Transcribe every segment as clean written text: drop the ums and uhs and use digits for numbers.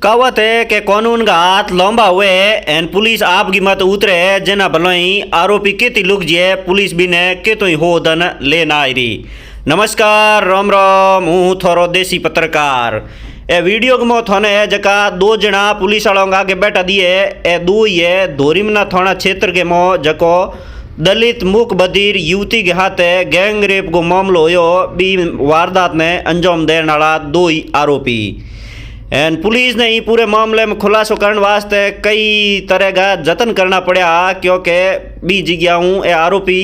कहावत है कि कानून का हाथ लंबा हुए एन पुलिस आपकी मत उतरे जना भलोई आरोपी केती लुक जिए पुलिस भी ने केतो ही हो दन लेना आई रही। नमस्कार राम राम, हूँ थोरो देसी पत्रकार। ए वीडियो के मो थाने जका दो जना पुलिस वालों आगे बैठा दिए ए दो ही है धोरीमना थाना क्षेत्र के मो जको दलित मुख बधिर युवती के हाथे गैंग रेप को मामलो होयो बी वारदात ने अंजाम देने वाला दो ही आरोपी एन पुलिस ने ये पूरे मामले में खुलासो करने वास्ते कई तरह का जतन करना पड़ा क्योंकि बी जगह ए आरोपी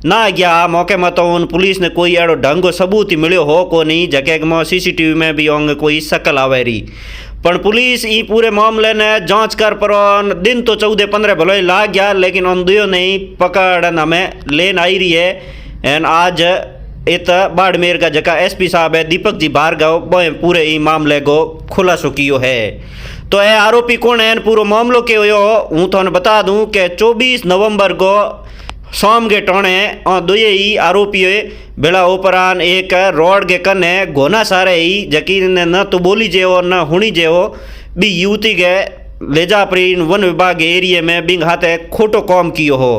ना गया मौके में तो उन पुलिस ने कोई एड़ो ढंगो सबूत ही मिलो हो को नहीं जके में CCTV में भी होंगे कोई शकल आवे रही। पर पुलिस ये पूरे मामले ने जांच कर पर दिन तो 14-15 भलो लाग गया लेकिन उन दोनों ने पकड़ हमें लेन आई रही है। एन आज इत बाड़मेर का जका SP साहब है दीपक जी भार्गव पूरे ई मामले को खुलासो कियो है। तो यह आरोपी कौन है पूरा मामलो के हो हूँ तो बता दूं कि 24 नवंबर को शाम के टोने और दो ही आरोपी बेड़ा उपरान एक रोड के कने घोना सारे ही जकी न तो बोली जे हो न हुणी जे हो बी युवती के ले जा परी वन विभाग एरिया में बिंग हाथे खोटो काम कियो हो।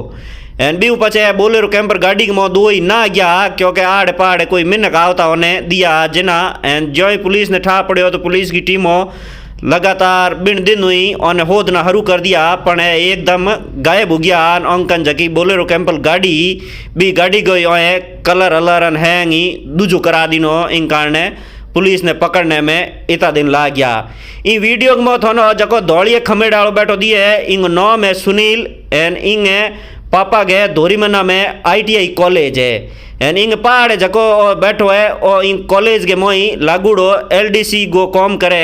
एन बी पचे बोलेरो कैंपर गाड़ी में दो ही ना गया क्योंकि आड़े पहाड़े कोई मिनक आवता उन्हें दिया जिना एन जो ही पुलिस ने ठा पड़े तो पुलिस की टीमों लगातार बिन दिन हुई और होदना हरू कर दिया पण एकदम गायब हो गया। अंकन जकी बोलेरो कैंपल गाड़ी भी गाड़ी गई कलर अलरन हैंग ही दूजो करा दिनो इन कारण पुलिस ने पकड़ने में इतना दिन ला गया। इन वीडियो में थोनो जको दौड़िए खमेड़ वालों बैठो दिए इंग नाम है सुनील एन इंग पापा गए धोरीमना में ITI कॉलेज है एन इंग पहाड़ जको बैठो है और इन कॉलेज के मोई लागूड़ो LDC गो कॉम करे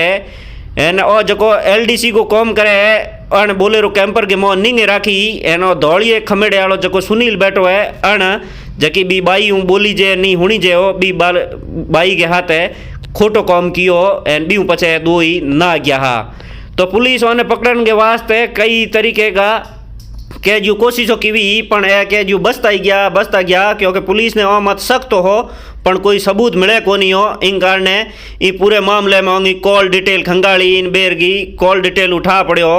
एन और जको LDC को कॉम करे अन बोलेरो कैंपर के मो निंग राखी एन दौड़िए खमेड़े वालो जको सुनील बैठो है अन जकी बी बाई हूँ बोली जे नहीं हुणी जे हो बी बाई के हाथ है खोटो कॉम कियो एन बी पचे दो ही ना गया हा। तो पुलिस उन्हें पकड़ने के वास्ते कई तरीके का के जो कोशिशों की भी पण है के जो बसता गया क्योंकि पुलिस ने मत सख्त तो हो पण कोई सबूत मिले को नहीं हो इन कारण ये पूरे मामले में होंगी कॉल डिटेल खंगाली इन बेर की कॉल डिटेल उठा पड़ो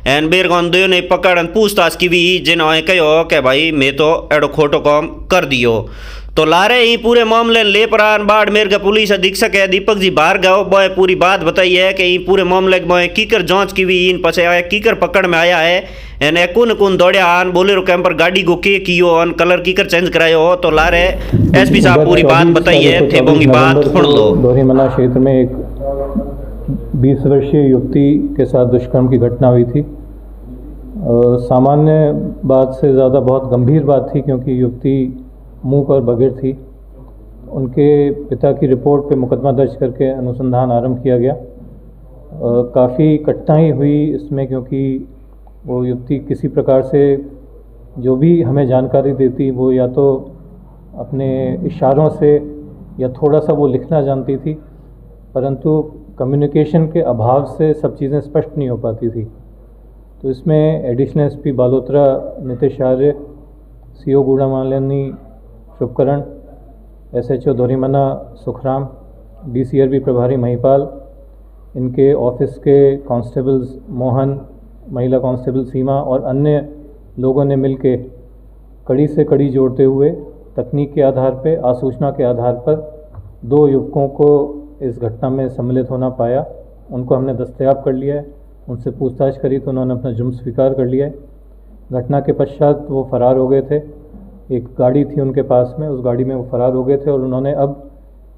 एन बेर को दो ने पकड़ पूछताछ की भी जिन्होंने कहो कि भाई मैं तो एडो खोटो काम कर दियो। तो लारे ही पूरे मामले ले परान बाड़मेर का पुलिस अधीक्षक है दीपक जी भार्गव बोए पूरी बात बताई है कि ये पूरे मामले में कीकर जांच की भी इन पचे आया कीकर पकड़ में आया है एन कुन दौड़िया आन बोलेरो कैंपर गाड़ी को के कियो अन कलर कीकर चेंज करायो हो। तो लारे SP साहब पूरी बात बताई है थे बोंगी बात सुन लो। धोरीमना क्षेत्र में एक 20 वर्षीय युवती के साथ दुष्कर्म की घटना हुई थी। सामान्य बात से ज़्यादा बहुत गंभीर बात थी क्योंकि युवती मुंह पर बधिर थी। उनके पिता की रिपोर्ट पे मुकदमा दर्ज करके अनुसंधान आरंभ किया गया। काफ़ी कठिनाई हुई इसमें क्योंकि वो युवती किसी प्रकार से जो भी हमें जानकारी देती वो या तो अपने इशारों से या थोड़ा सा वो लिखना जानती थी, परंतु कम्युनिकेशन के अभाव से सब चीज़ें स्पष्ट नहीं हो पाती थी। तो इसमें additional SP Balotra Nitesh Arya, CO Gudamalani Shubhkaran, SHO Dhorimana Sukhram, DCRB प्रभारी महिपाल, इनके ऑफिस के कांस्टेबल्स मोहन, महिला कांस्टेबल सीमा और अन्य लोगों ने मिलकर कड़ी से कड़ी जोड़ते हुए तकनीक के आधार पर आसूचना के आधार पर 2 युवकों को इस घटना में सम्मिलित होना पाया। उनको हमने दस्तयाब कर लिया है, उनसे पूछताछ करी तो उन्होंने अपना जुर्म स्वीकार कर लिया है। घटना के पश्चात वो फरार हो गए थे। एक गाड़ी थी उनके पास में, उस गाड़ी में वो फरार हो गए थे और उन्होंने अब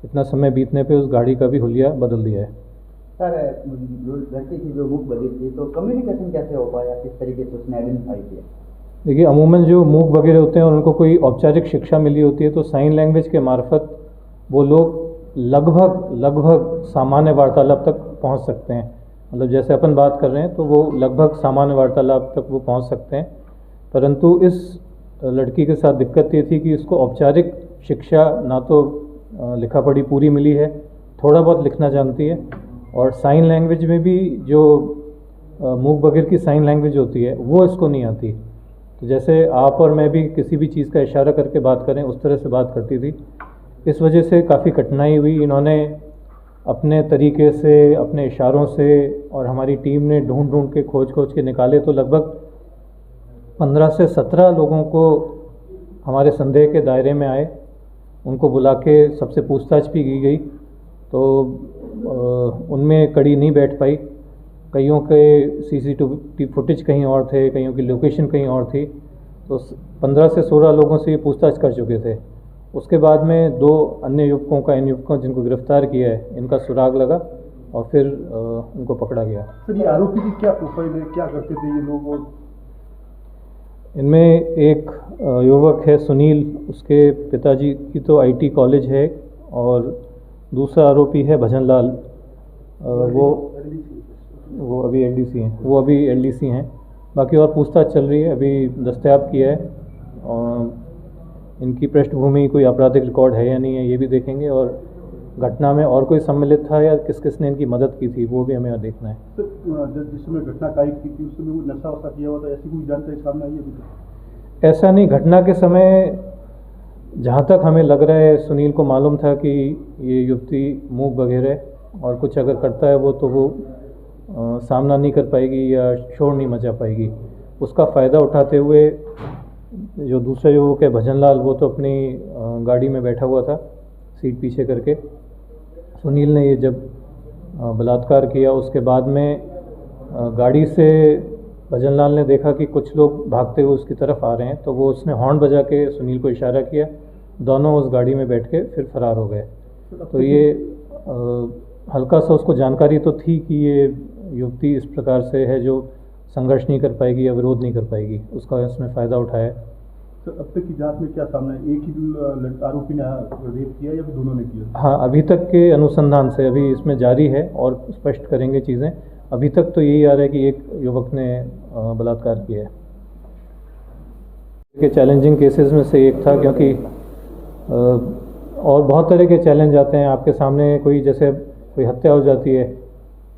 इतना समय बीतने पे उस गाड़ी का भी हुलिया बदल दिया है। सर लड़की की जो मुख बधिर थी तो कम्युनिकेशन कैसे हो पाया, किस तरीके से उसने आइडेंटिफाई किया? देखिए अमूमन जो मूक बधिर होते हैं और उनको कोई औपचारिक शिक्षा मिली होती है तो साइन लैंग्वेज के मार्फत वो लोग लगभग सामान्य वार्तालाप तक पहुंच सकते हैं। मतलब जैसे अपन बात कर रहे हैं तो वो लगभग सामान्य वार्तालाप तक वो पहुंच सकते हैं। परंतु इस लड़की के साथ दिक्कत ये थी कि इसको औपचारिक शिक्षा ना तो लिखा पढ़ी पूरी मिली है, थोड़ा बहुत लिखना जानती है और साइन लैंग्वेज में भी जो मूक बधिर की साइन लैंग्वेज होती है वो इसको नहीं आती। तो जैसे आप और मैं भी किसी भी चीज़ का इशारा करके बात करें उस तरह से बात करती थी। इस वजह से काफ़ी कठिनाई हुई। इन्होंने अपने तरीके से, अपने इशारों से, और हमारी टीम ने ढूंढ ढूंढ के खोज के निकाले तो लगभग 15 से 17 लोगों को हमारे संदेह के दायरे में आए। उनको बुला के सबसे पूछताछ भी की गई, तो उनमें कड़ी नहीं बैठ पाई। कईयों के CCTV फुटेज कहीं और थे, कईयों की लोकेशन कहीं और थी। तो 15 से 16 लोगों से ये पूछताछ कर चुके थे। उसके बाद में 2 अन्य युवकों का, इन युवकों जिनको गिरफ्तार किया है, इनका सुराग लगा और फिर उनको पकड़ा गया। सर, ये आरोपी की क्या प्रोफाइल है, क्या करते थे ये लोग? और इनमें एक युवक है सुनील, उसके पिताजी की तो IT कॉलेज है, और दूसरा आरोपी है भजनलाल, वो अभी LDC हैं। बाकी और पूछताछ चल रही है, अभी दस्तयाब किया है, और इनकी पृष्ठभूमि कोई आपराधिक रिकॉर्ड है या नहीं है ये भी देखेंगे, और घटना में और कोई सम्मिलित था या किस किस ने इनकी मदद की थी वो भी हमें देखना है। सर, जिस समय घटना कायद की थी उस समय वो नशा वशा किया हुआ था, ऐसी कोई जानकारी सामने आई है अभी तक? ऐसा नहीं, घटना के समय जहाँ तक हमें लग रहा है सुनील को मालूम था कि ये युवती मूक बधिर है, और कुछ अगर करता है वो तो वो सामना नहीं कर पाएगी या शोर नहीं मचा पाएगी। उसका फ़ायदा उठाते हुए जो दूसरा युवक है भजनलाल, वो तो अपनी गाड़ी में बैठा हुआ था सीट पीछे करके। सुनील ने ये जब बलात्कार किया उसके बाद में गाड़ी से भजनलाल ने देखा कि कुछ लोग भागते हुए उसकी तरफ आ रहे हैं, तो वो उसने हॉर्न बजा के सुनील को इशारा किया। दोनों उस गाड़ी में बैठ के फिर फरार हो गए। तो ये हल्का सा उसको जानकारी तो थी कि ये युवती इस प्रकार से है जो संघर्ष नहीं कर पाएगी या विरोध नहीं कर पाएगी, उसका उसने फ़ायदा उठाया। तो अब तक की जांच में क्या सामने है? एक ही आरोपी ने रेप किया या फिर दोनों ने किया? हाँ, अभी तक के अनुसंधान से अभी इसमें जारी है और स्पष्ट करेंगे चीज़ें। अभी तक तो यही आ रहा है कि एक युवक ने बलात्कार किया है। के चैलेंजिंग केसेस में से एक था, क्योंकि और बहुत तरह के चैलेंज आते हैं आपके सामने। कोई हत्या हो जाती है,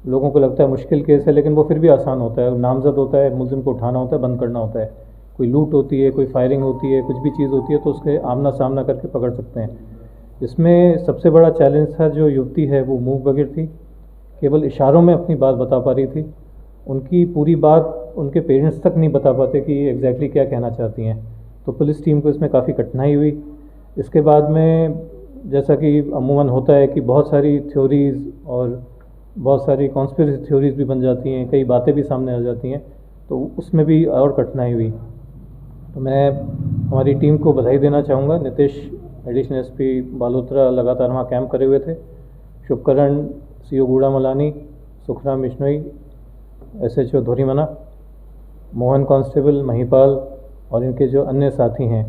लोगों को लगता है मुश्किल केस है, लेकिन वो फिर भी आसान होता है। नामजद होता है, मुलजिम को उठाना होता है, बंद करना होता है। कोई लूट होती है, कोई फायरिंग होती है, कुछ भी चीज़ होती है तो उसके आमना सामना करके पकड़ सकते हैं। इसमें सबसे बड़ा चैलेंज था, जो युवती है वो मूक बधिर थी, केवल इशारों में अपनी बात बता पा रही थी। उनकी पूरी बात उनके पेरेंट्स तक नहीं बता पाते कि एग्जैक्टली क्या कहना चाहती हैं। तो पुलिस टीम को इसमें काफ़ी कठिनाई हुई। इसके बाद में जैसा कि अमूमन होता है कि बहुत सारी थ्योरीज़ और बहुत सारी कॉन्स्पिरेसी थ्योरीज़ भी बन जाती हैं, कई बातें भी सामने आ जाती हैं, तो उसमें भी और कठिनाई हुई। तो मैं हमारी टीम को बधाई देना चाहूँगा। नीतीश एडिशनल SP बालोतरा लगातार वहाँ कैंप करे हुए थे। Shubhkaran CO Gudha Malani, Sukhram Bishnoi, SHO Dhorimana, Mohan constable Mahipal, और इनके जो अन्य साथी हैं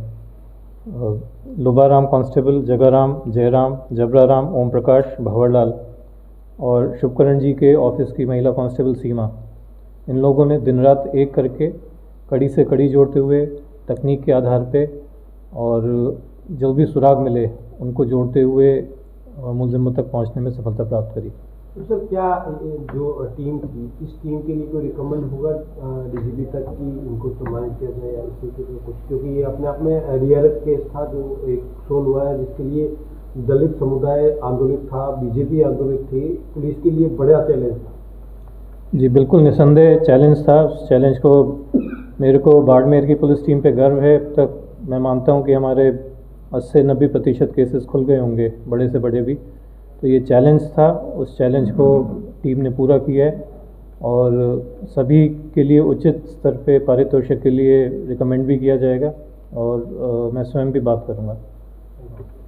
लुबाराम कांस्टेबल, जगाराम, जयराम, जबराराम, ओम प्रकाश, भंवरलाल, और शुभकरण जी के ऑफिस की महिला कांस्टेबल सीमा। इन लोगों ने दिन रात एक करके कड़ी से कड़ी जोड़ते हुए तकनीक के आधार पे और जो भी सुराग मिले उनको जोड़ते हुए मुलजिमों तक पहुंचने में सफलता प्राप्त करी। तो सर, क्या जो टीम थी, इस टीम के लिए कोई रिकमेंड होगा DGP तक कि इनको सम्मानित किया जाए या इस तरीके से कुछ? क्योंकि ये अपने आप में रियल केस था जो एक सोल हुआ है, जिसके लिए दलित समुदाय आंदोलित था, BJP आंदोलित थी, पुलिस के लिए बड़ा चैलेंज था। जी बिल्कुल, निसंदेह चैलेंज था। उस चैलेंज को मेरे को बाड़मेर की पुलिस टीम पे गर्व है। अब तक मैं मानता हूँ कि हमारे 80 से 90% केसेस खुल गए होंगे, बड़े से बड़े भी। तो ये चैलेंज था, उस चैलेंज को टीम ने पूरा किया है, और सभी के लिए उचित स्तर पे पारितोषिक के लिए रिकमेंड भी किया जाएगा, और मैं स्वयं भी बात करूँगा।